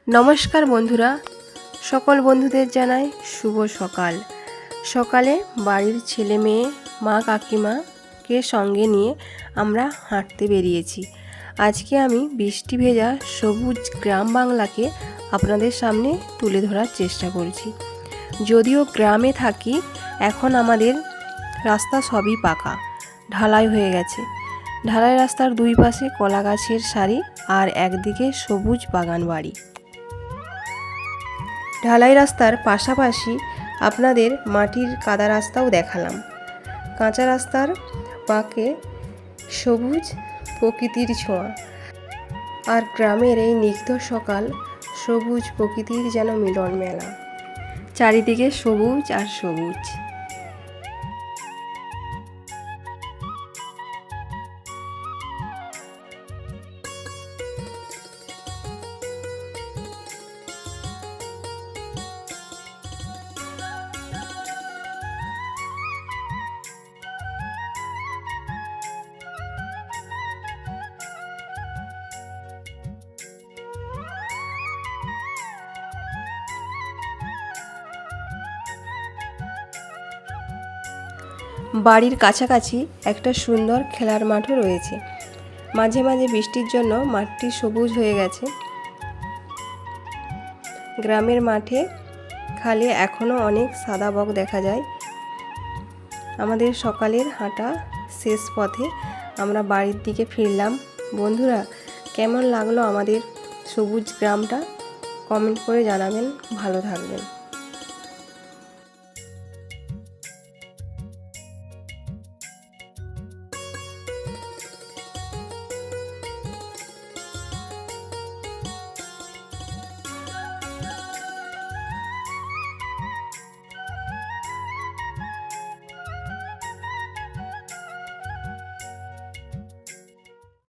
নমস্কার বন্ধুরা, সকল বন্ধুদের জানাই শুভ সকাল। সকালে বাড়ির ছেলে মেয়ে, মা কাকিমাকে সঙ্গে নিয়ে আমরা হাঁটতে বেরিয়েছি। আজকে আমি বৃষ্টি ভেজা সবুজ গ্রাম বাংলাকে আপনাদের সামনে তুলে ধরার চেষ্টা করছি। যদিও গ্রামে থাকি, এখন আমাদের রাস্তা সবই পাকা, ঢালাই হয়ে গেছে। ঢালাই রাস্তার দুই পাশে কলা গাছের সারি আর একদিকে সবুজ বাগান বাড়ি। ঢালাই রাস্তার পাশাপাশি আপনাদের মাটির কাদা রাস্তাও দেখালাম। কাঁচা রাস্তার পাকে সবুজ প্রকৃতির ছোঁয়া, আর গ্রামের এই নিগ্ধ সকাল সবুজ প্রকৃতির যেন মিলন মেলা। চারিদিকে সবুজ আর সবুজ। বাড়ির কাছাকাছি একটা সুন্দর খেলার মাঠও রয়েছে। মাঝে মাঝে বৃষ্টির জন্য মাঠটি সবুজ হয়ে গেছে। গ্রামের মাঠে খালে এখনও অনেক সাদা বক দেখা যায়। আমাদের সকালের হাঁটা শেষ পথে আমরা বাড়ির দিকে ফিরলাম। বন্ধুরা, কেমন লাগলো আমাদের সবুজ গ্রামটা কমেন্ট করে জানাবেন। ভালো থাকবেন।